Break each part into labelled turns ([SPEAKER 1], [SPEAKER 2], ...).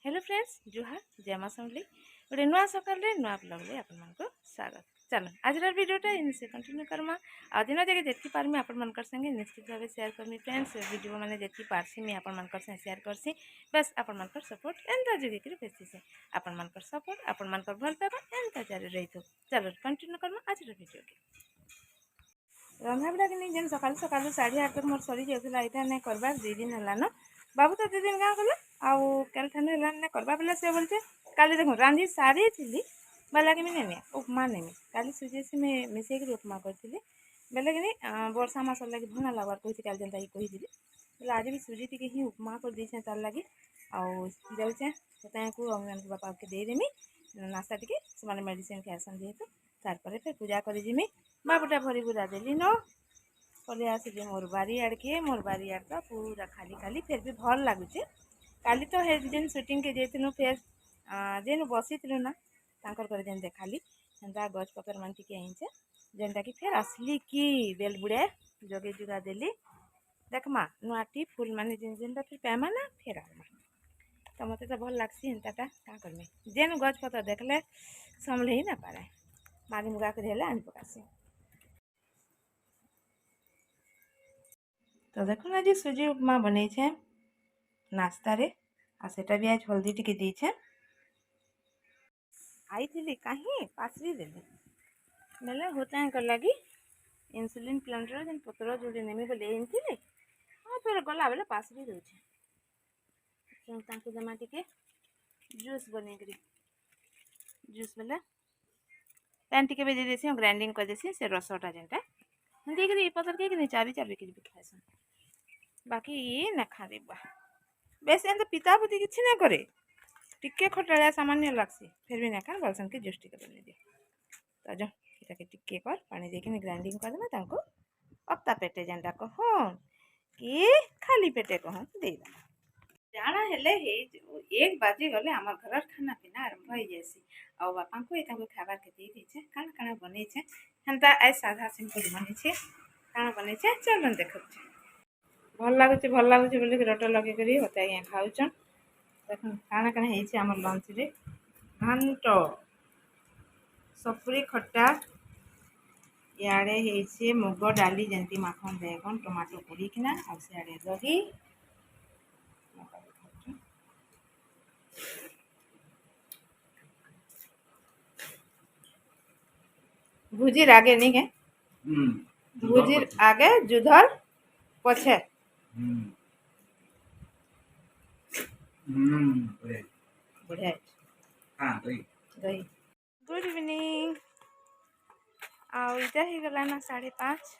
[SPEAKER 1] Hello friends जुहार जय माँ समली गोटे नुआ सकाल नुआ ब्लॉग रे आपण मानको स्वागत। चलो आज भिडियोटा इनसे कंटिन्यू करमा आ दिन जाके देखि पारमी आपण मानकर संगे निश्चित भाव शेयर करमी फ्रेंड्स वीडियो माने देखि पारसी मी आपण मानकर संगे शेयर करसी बस आपण मानकर सपोर्ट एंता जगे करी बेसी से आपण मानकर सपोर्ट आपण मानकर भल पाबा एंता जारी रहितो। चलो कंटिन्यू करमा आज वीडियो के रंधा बिड़ा कि जेन सकाल सकाल 8:30 मोर सरी जाउथला एटा नै करबार 2 दिन हला न बाबू तो 2 दिन गाँ गला आउ कल ठाने हला नै करबा बेला से बोलते काली देखो रांधी सारी थिली बेला कि नेमी उपमा नेमी काली सुजे से मैं मिसे के उपमा करथिली बेला कि वर्षा मास लगी भना लागबार कहि काल जनता ही कहि दिली बेला आज भी सुजी टिके ही उपमा कर दी छे तार लगी आउ जाउचे तता को अमन के बापा के दे देमी नाश्ता टिके से माने मेडिसिन खासन जेतो तार परे फिर पूजा करि जिमी बाबूटा भरी बुरा देली न पले आसिली मोर बारी आड़के मोर बारी आड़ तो पूरा खाली खाली फिर भी भल लगुचे काली तो हे दिन शूटिंग के जेतिनु फिर जेन बसीलु ना तांकर कर जेन देखाली सेंता गछ पतर मान टिके आइचे जेनटा कि फिर असली की बेल बुड़े जगे जुगा देली देखमा नुआटी फूल माने जेन जेनटा फिर पैमा ना फिर आमा तो मते तो भल लागसी हेंताटा का करमे जेन गछ पतर देखले संभले ही ना पारे मारी मुगा के धेले आन पकासी। तो देखो आज सुजी उपमा बनै छे नाश्ता रे आ सेटा भी आज हल्दी टिके दी छे आई थी कहीं पासरी देली बेले होता है कर लगी इंसुलिन प्लांटर जेन पतर जोड़े नेमी बोले एनथिले हाँ फिर गला बेले पासरी दउछे तांको जमा टिके जूस बने करी जूस बेले पैन टिके बेजे देसी ग्राइंडिंग कर देसी से रसटा जेनटा देकरी पतर के नहीं चाबी चाबी के खाइसन बाकी ये ना खाबे बा बेस एंत पिता पुती किछि ना करे टिके खटाळिया सामान्य लागसी फिर भी ना खान बलसन के जूस टिके बने दे तो जो एटा के टिके कर पानी देके ग्राइंडिंग कर देना तांको अप्ता पेटे जेनटा कहो कि खाली पेटे कहो दे जाना हेले हे एक बाजे गले हमर घर खाना पीना आरंभ हो जासी आ बापा को एटा को खाबार के दे दी छे काना काना बने छे हंता आई साधा सिंपल बने छे काना बने छे चल देखो भल लागुचे बोले रट लगे करी होता है खाऊचन देख काना काना हे छे हमर लंच रे घंट सपुरी खट्टा याडे हे छे मुग डाली जेंती माखन बैगन टमाटो पुरी किना आ सियाडे दही भुजिर आगे नहीं है भुजिर आगे जुधर पछे बढ़िया हाँ दही गुड इवनिंग आउ इटा ही गला ना 5:30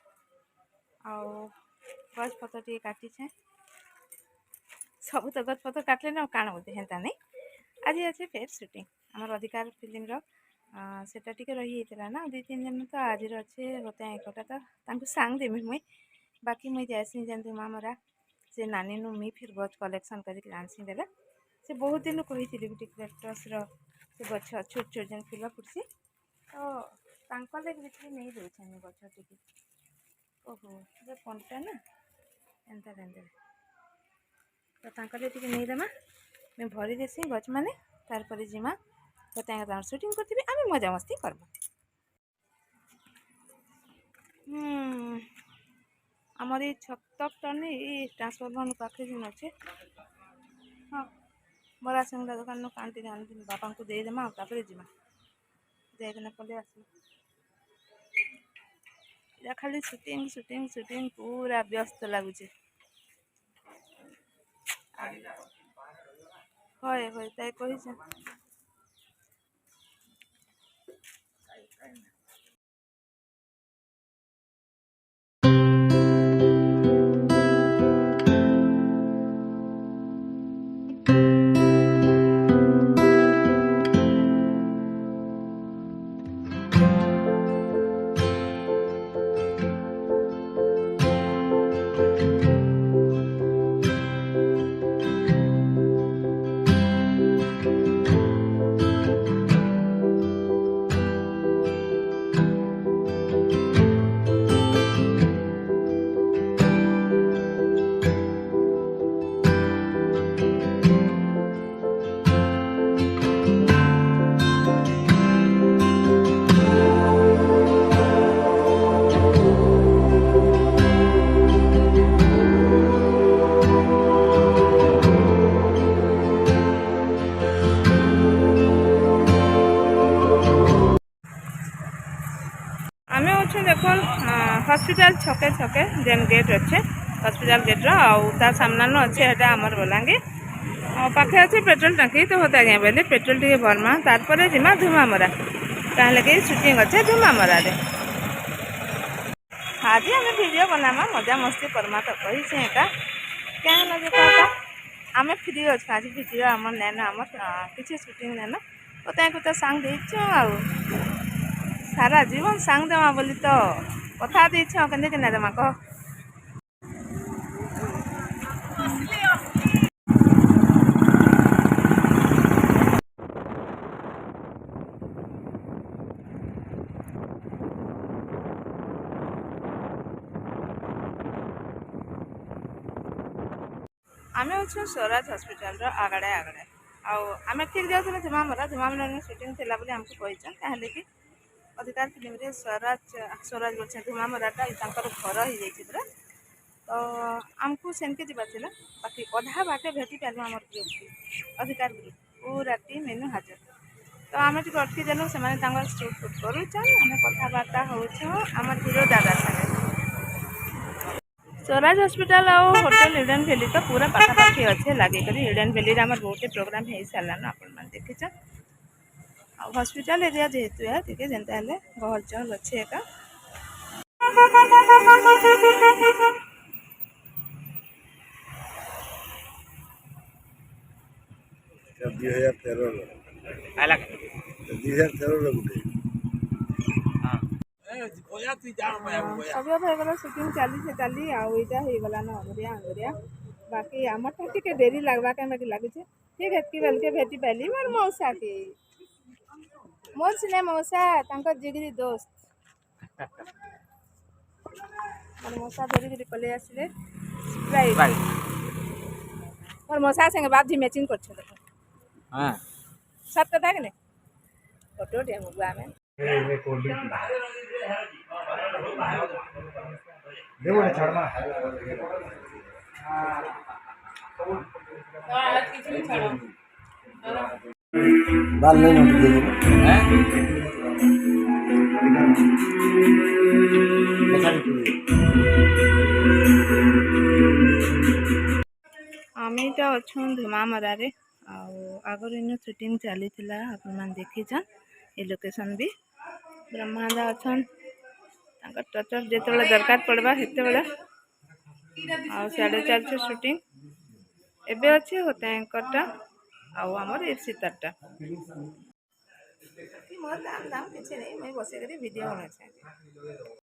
[SPEAKER 1] आउ गछ पतर टी काटी छे सब तो गछ पतर काटले ना काण बोलते हेंता नहीं आज अच्छे फिर शूटिंग हमर अधिकार फिल्म रो सेटा टिके रही हेतला ना 2-3 दिन तो आज अच्छे होते हैं एकटा तो तांको सांग देमी मुई बाकी मुई जैसी जानती माँ मोरा से नानी नु मी फिर गछ कलेक्शन करके आनसी देला से बहुत दिन कही थी गुटी क्रेक्टस रो से गछ छोट छोट जन फूल फुटसी तो तांको ले बिक्री नहीं दे छन गछ टिके ओहो जे पंटा ना एंता देंदे तो तांको ले टिके नहीं देमा मैं भरी देसी गछ माने तार पर जिमा तो तांगा शूटिंग करथिबे आमी मजा मस्ती करबो आमर ये छतक टने ये ट्रांसफॉर्मर पाखे जिन अच्छे हाँ बड़ा सिंगला दुकान नु कांटी जान बापा को दे देमा तापर जिमा जाइकना पले आसी इरा खाली शूटिंग शूटिंग शूटिंग पूरा व्यस्त लागुचे होय होय ताई कहि छ हॉस्पिटल छके छके जेन गेट अच्छे हॉस्पिटल गेट्र आउ सामना अच्छे एटा आमर बलांगीर पाखे अच्छे पेट्रोल टांकी तो होता आज्ञा बोले पेट्रोल टे भरमा तार जिमा धुमामरा कहीं लगे सुटिंग अच्छे धुमामरा आज आम भिड बनामा मजा मस्ती करमा तो कही एका क्या लगे कहता आम फ्री अच्छे आज भिड आम नैन आम किसी सुटिंग नैन तो सांग देचु आउ सारा जीवन सांग देमा बोली तो कथा देछ के देमा कह आम अच्छे स्वराज हॉस्पिटल आगड़े आगड़े आम ठीक जाऊँ धुमामरा सुटिंग थी आमको कही कि अधिकार फिल्म स्वराज स्वराज बोलते धुमामराटा घर हो जाए पूरा तो आमको सेनके जावार बाकी अधा बाटे भेटी पार्म आम ग्रुप अधिकार ग्रुप पूरा टीम मेनू हाजर तो आम टे अटकी देलु से शूट फुट करुचन आम कथबार्ता होम हिरो दादा सागे स्वराज हॉस्पिटल आउ होटल हिडन भैली तो पूरा पाखापाखि अच्छे लगे हिडन भैली बहुत प्रोग्राम हो सारान आपण देखीच हॉस्पिटल एरिया जेहेतु है टे जेनता गहल चहल अच्छे एका सब होगा सुटिंग चली चली आईटा होगला न अंगरिया अंगरिया बाकी आमटा टे डेरी लगवा के लगे ठीक है बेल के भेटी पाली मोर मौसा के मोर सिने मौसा जिगरी दोस्त मोर मौसा धरिक पलि आसिले मोर मौसा संगे बाबजी मैचिंग कर सत कथा कि फोटो टे मुगुआ में
[SPEAKER 2] बाल नहीं
[SPEAKER 1] आमीटा अच्छु धुमामरारे आगर इन सुटिंग चली आपन देखीछन ये लोकेशन भी ब्रह्मांड अच्छन टचअप जो दरकार पड़वा हेते बेला साढ़े चलছে सुटिंग एबे अच्छे होता है एंकरटा आमर सीतारटा मोर दाम दाम किसी नहीं मैं बस वीडियो बना